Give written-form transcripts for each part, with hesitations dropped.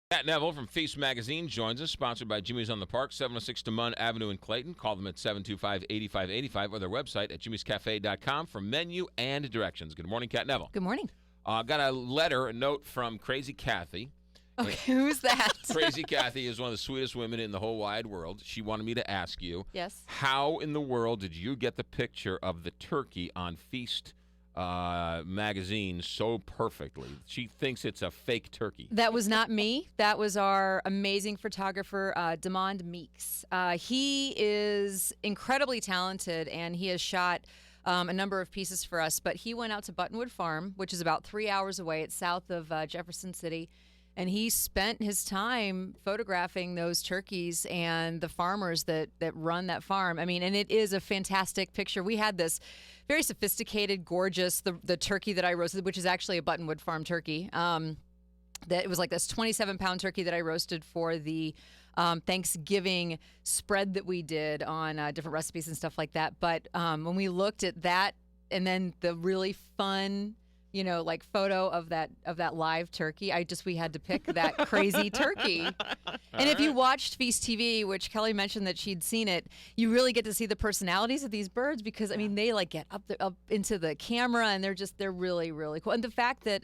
Pat Neville from Feast Magazine joins us, sponsored by Jimmy's on the Park, 706 DeMunn Avenue in Clayton. Call them at 725-8585 or their website at jimmyscafe.com for menu and directions. Good morning, Cat Neville. Good morning. Got a note from Crazy Kathy. Okay, who's that? Crazy Kathy is one of the sweetest women in the whole wide world. She wanted me to ask you, Yes. how in the world did you get the picture of the turkey on Feast Magazine so perfectly? She thinks it's a fake turkey. That was not me. That was our amazing photographer, Demond Meeks. He is incredibly talented, and he has shot a number of pieces for us. But he went out to Buttonwood Farm, which is about 3 hours away. It's south of Jefferson City. And he spent his time photographing those turkeys and the farmers that run that farm. I mean, and it is a fantastic picture. We had this very sophisticated, gorgeous, the turkey that I roasted, which is actually a Buttonwood Farm turkey. That it was like this 27-pound turkey that I roasted for the Thanksgiving spread that we did on different recipes and stuff like that. But when we looked at that, and then the really fun, like photo of that live turkey, we had to pick that crazy turkey. And if you watched Feast TV, which Kelly mentioned that she'd seen it, you really get to see the personalities of these birds because, I mean, they like get up into the camera and they're really, really cool. And the fact that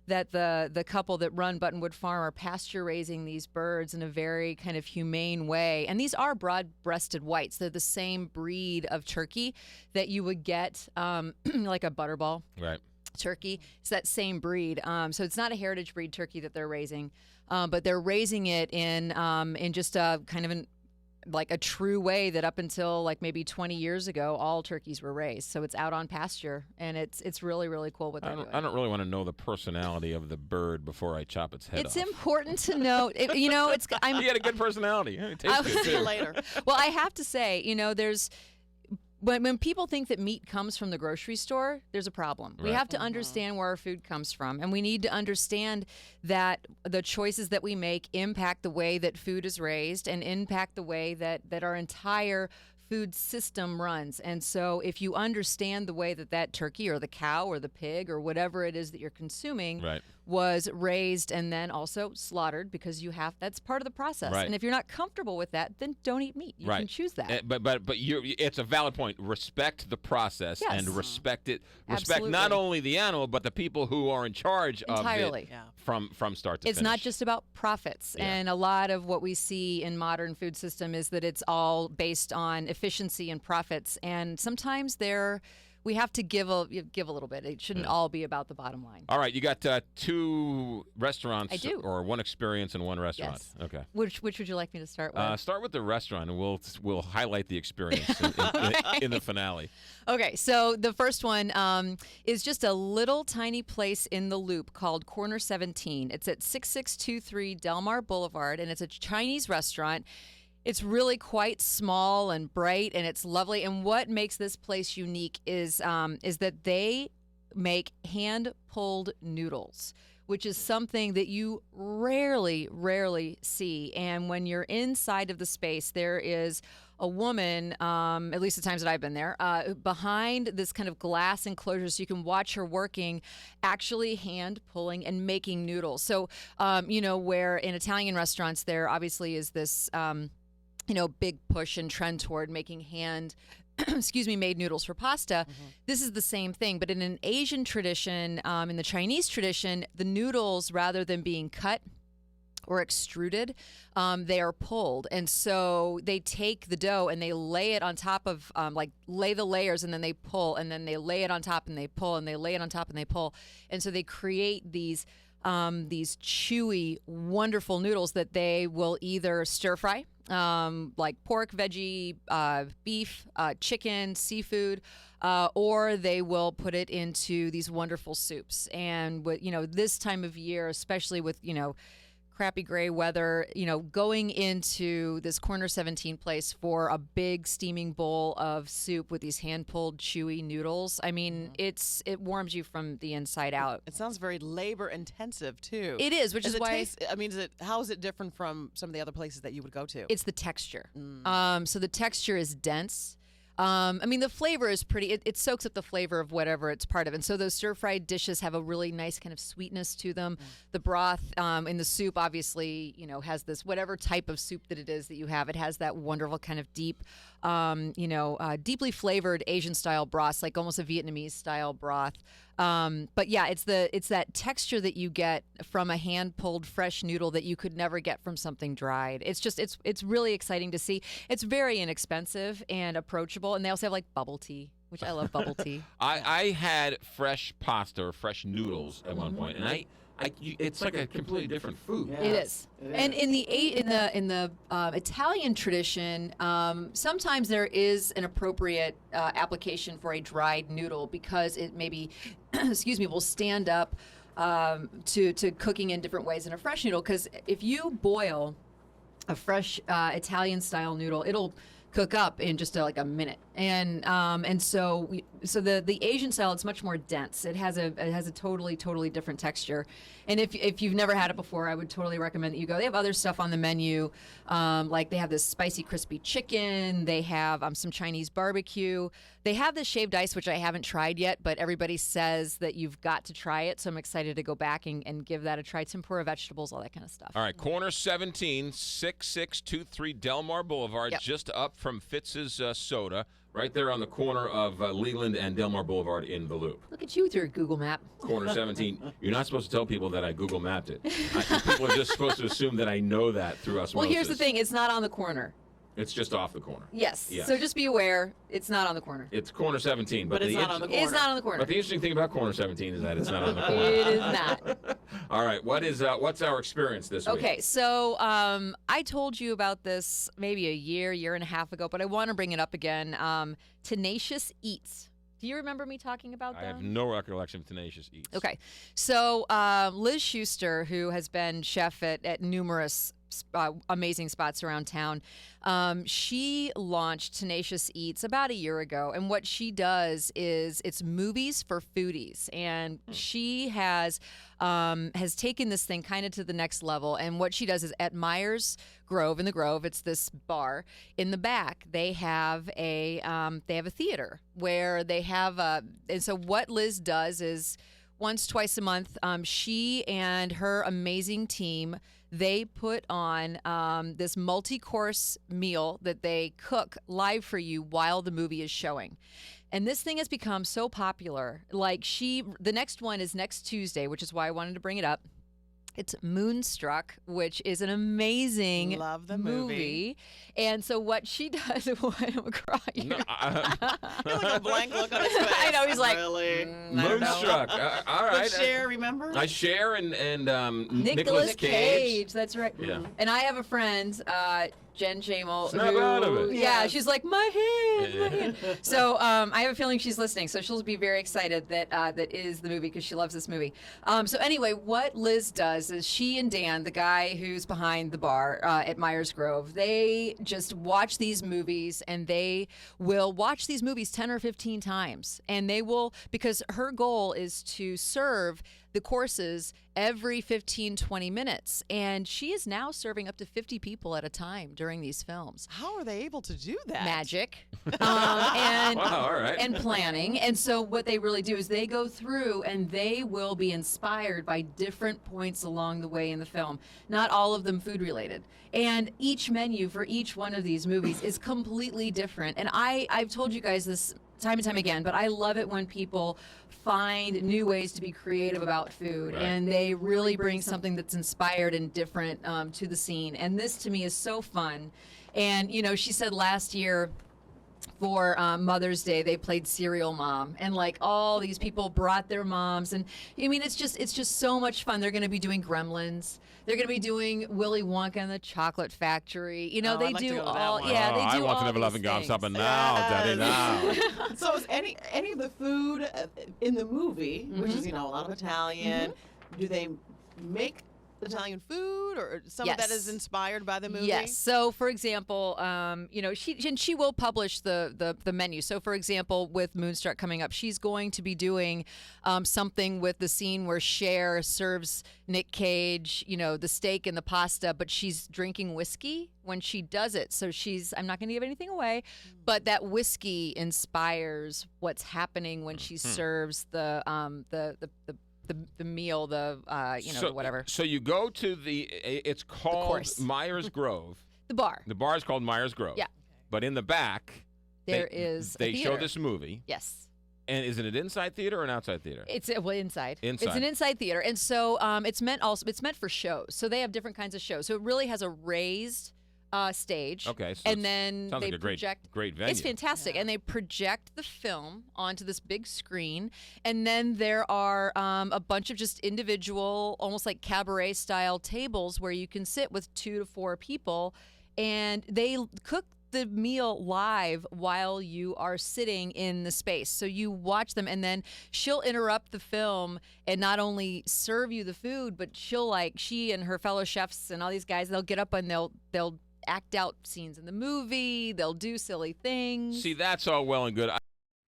that the couple that run Buttonwood Farm are pasture raising these birds in a very kind of humane way. And these are broad-breasted whites. They're the same breed of turkey that you would get like a butterball. Right. Turkey. It's that same breed. So it's not a heritage breed turkey that they're raising, but they're raising it in just a kind of like a true way that up until like maybe 20 years ago, all turkeys were raised. So it's out on pasture, and it's really, really cool what they're doing. I don't really want to know the personality of the bird before I chop its head off. It's important to know. You had a good personality. It tastes good See you too. later. Well, I have to say, there's. When people think that meat comes from the grocery store, there's a problem. Right. We have to understand where our food comes from, and we need to understand that the choices that we make impact the way that food is raised and impact the way that our entire food system runs. And so if you understand the way that turkey or the cow or the pig or whatever it is that you're consuming Right. was raised and then also slaughtered, because that's part of the process. Right. And if you're not comfortable with that, then don't eat meat. You Right. can choose that. But it's a valid point. Respect the process Yes. and respect it. Respect Absolutely. not only the animal but the people who are in charge Entirely. of it Yeah. from start to It's finish. not just about profits. Yeah. And a lot of what we see in modern food system is that it's all based on efficiency and profits. And sometimes we have to give a little bit. It shouldn't all be about the bottom line. All right, you got two restaurants I do. or one experience in one restaurant. Yes. Okay. Which would you like me to start with? Start with the restaurant, and we'll highlight the experience in the finale. Okay, so the first one is just a little tiny place in the Loop called Corner 17. It's at 6623 Delmar Boulevard, and it's a Chinese restaurant. It's really quite small and bright, and it's lovely. And what makes this place unique is that they make hand-pulled noodles, which is something that you rarely see. And when you're inside of the space, there is a woman, at least the times that I've been there, behind this kind of glass enclosure, so you can watch her working, actually hand pulling and making noodles. So, where in Italian restaurants there obviously is this, big push and trend toward making made noodles for pasta. Mm-hmm. This is the same thing, but in an Asian tradition, in the Chinese tradition, the noodles, rather than being cut or extruded, they are pulled. And so they take the dough and they lay it on top of, lay the layers, and then they pull, and then they lay it on top and they pull, and they lay it on top and they pull. And so they create these chewy, wonderful noodles that they will either stir fry, like pork, veggie, beef, chicken, seafood, or they will put it into these wonderful soups. And this time of year, especially with crappy gray weather, going into this Corner 17 place for a big steaming bowl of soup with these hand-pulled chewy noodles. I mean, it warms you from the inside out. It sounds very labor intensive too. It is, which is why how is it different from some of the other places that you would go to? it's the texture. So the texture is dense. I mean, the flavor is pretty, it soaks up the flavor of whatever it's part of. And so those stir-fried dishes have a really nice kind of sweetness to them. The broth in the soup, obviously, has this, whatever type of soup that it is that you have, it has that wonderful kind of deep, deeply flavored Asian-style broth, like almost a Vietnamese-style broth. But yeah, it's that texture that you get from a hand-pulled fresh noodle that you could never get from something dried. It's really exciting to see. It's very inexpensive and approachable, and they also have like bubble tea, which I love bubble tea. I had fresh pasta or fresh noodles at one point, and it's like a completely different food. It is. And in the Italian tradition, sometimes there is an appropriate application for a dried noodle because it maybe, will stand up to cooking in different ways in a fresh noodle. Because if you boil a fresh Italian-style noodle, it'll cook up in just like a minute. And so the Asian style, it's much more dense. It has a totally different texture. And if you've never had it before, I would totally recommend that you go. They have other stuff on the menu, like they have this spicy crispy chicken. They have some Chinese barbecue. They have this shaved ice, which I haven't tried yet, but everybody says that you've got to try it. So I'm excited to go back and give that a try. Tempura vegetables, all that kind of stuff. All right, corner 17, 6623 Delmar Boulevard, just up from Fitz's Soda. Right there on the corner of Leland and Delmar Boulevard in the Loop. Look at you with your Google map. Corner 17. You're not supposed to tell people that I Google mapped it. People are just supposed to assume that I know that through osmosis. Well, here's the thing. It's not on the corner. It's just off the corner. Yes. So just be aware, it's not on the corner. It's corner 17. But it's not on the corner. It's not on the corner. But the interesting thing about corner 17 is that it's not on the corner. It is not. All right. What's our experience this week? Okay. So I told you about this maybe a year and a half ago, but I want to bring it up again. Tenacious Eats. Do you remember me talking about them? I have no recollection of Tenacious Eats. Okay. So Liz Schuster, who has been chef at numerous amazing spots around town, she launched Tenacious Eats about a year ago, and what she does is it's movies for foodies, and she has taken this thing kind of to the next level. And what she does is at Myers Grove, in the Grove, it's this bar. In the back, they have a theater where they have and so what Liz does is twice a month, she and her amazing team, they put on this multi-course meal that they cook live for you while the movie is showing. And this thing has become so popular. Like the next one is next Tuesday, which is why I wanted to bring it up. It's Moonstruck, which is an amazing Love the movie. And so what she does, I'm crying. No, Like a blank look on his face. I know, he's like, really? Moonstruck. All right. But Cher, remember? I Cher and Nicolas Cage. That's right. Yeah. And I have a friend, Jen Jamel. Snap out of it. Yeah, Yes. she's like, my hand. So I have a feeling she's listening, so she'll be very excited that is the movie because she loves this movie. So anyway, what Liz does is she and Dan, the guy who's behind the bar at Myers Grove, they just watch these movies, and they will watch these movies 10 or 15 times. And they will, because her goal is to serve the courses every 15, 20 minutes. And she is now serving up to 50 people at a time during these films. How are they able to do that? Magic. And, Wow, all right. and planning. And so what they really do is they go through and they will be inspired by different points along the way in the film. Not all of them food related. And each menu for each one of these movies is completely different. And I've told you guys this time and time again, but I love it when people find new ways to be creative about food, Right. and they really bring something that's inspired and different to the scene. And this to me is so fun. And she said last year for Mother's Day they played Serial Mom, and like all these people brought their moms, and I mean it's just so much fun. They're going to be doing Gremlins. They're going to be doing Willy Wonka and the Chocolate Factory. Oh, they I'd like to do go to that all. one. Yeah, they do I want all to never love these and things. stop it now, Daddy, now. So is any of the food in the movie, which is a lot of Italian, do they make Italian food, or some of that is inspired by the movie? Yes. So, for example, she will publish the menu. So, for example, with Moonstruck coming up, she's going to be doing something with the scene where Cher serves Nick Cage, the steak and the pasta, but she's drinking whiskey when she does it. So I'm not going to give anything away, but that whiskey inspires what's happening when she serves the meal, whatever. So you go to it's called Myers Grove. The bar. The bar is called Myers Grove. Yeah. But in the back, there is they a show theater. this movie. Yes. And is it an inside theater or an outside theater? It's inside. Inside. It's an inside theater, and so it's meant for shows. So they have different kinds of shows. So it really has a raised stage. Okay. So and then sounds they like a project. great venue. It's fantastic, and they project the film onto this big screen, and then there are a bunch of just individual, almost like cabaret style tables where you can sit with 2 to 4 people, and they cook the meal live while you are sitting in the space. So you watch them, and then she'll interrupt the film and not only serve you the food, but she and her fellow chefs and all these guys, they'll get up and they'll act out scenes in the movie. They'll do silly things. See, that's all well and good. I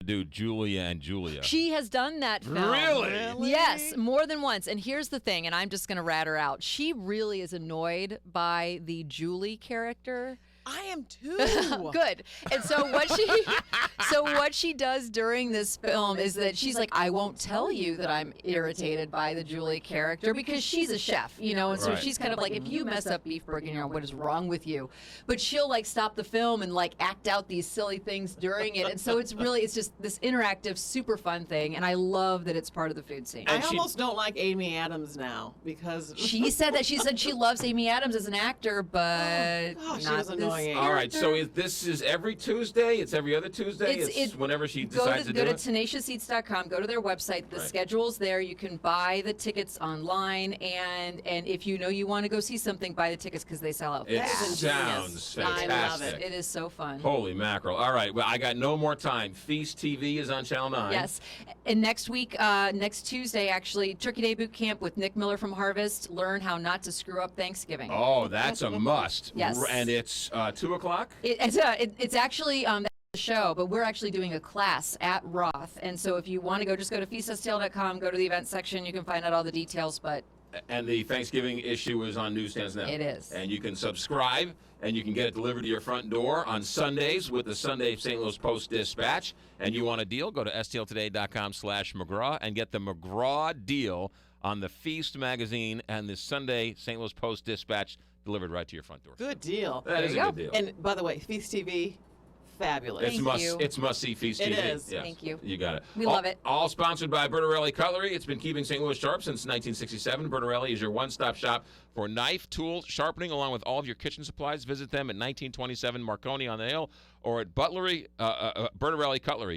do Julia and Julia. She has done that film. Really? Yes, more than once. And here's the thing, and I'm just going to rat her out. She really is annoyed by the Julie character. I am too. Good. And so what she does during this film is that she's like, I won't tell you that I'm irritated by the Julie character because she's a chef, and so Right. she's kind of like, if you mess up beef burger, what is wrong with you? But she'll stop the film and act out these silly things during it. And so it's just this interactive, super fun thing. And I love that it's part of the food scene. I almost don't like Amy Adams now because She said she loves Amy Adams as an actor, but she not was this annoying. All right, so character. this is every Tuesday? It's every other Tuesday? It's whenever she decides to do Go to it? TenaciousSeats.com. Go to their website. The Right. schedule's there. You can buy the tickets online, and if you want to go see something, buy the tickets because they sell out. It fast. sounds I love fantastic. It is so fun. Holy mackerel. All right, well, I got no more time. Feast TV is on Channel 9. Yes. And next week, next Tuesday, actually, Turkey Day Boot Camp with Nick Miller from Harvest. Learn how not to screw up Thanksgiving. Oh, that's a must. Yes. And it's 2 o'clock? It's actually the show, but we're actually doing a class at Roth. And so if you want to go, just go to feaststl.com, go to the event section. You can find out all the details, but And the Thanksgiving issue is on newsstands now. It is. And you can subscribe, and you can get it delivered to your front door on Sundays with the Sunday St. Louis Post-Dispatch. And you want a deal, go to stltoday.com/McGraw and get the McGraw deal on the Feast magazine and the Sunday St. Louis Post-Dispatch delivered right to your front door. good deal. That is a you good deal. And by the way, Feast TV, fabulous. It's must-see Feast It TV. is. Yes. Thank you. You got it. We love it. All sponsored by Bertarelli Cutlery. It's been keeping St. Louis sharp since 1967. Bertarelli is your one-stop shop for knife, tool, sharpening, along with all of your kitchen supplies. Visit them at 1927 Marconi on the Hill or at Bertarelli Cutlery.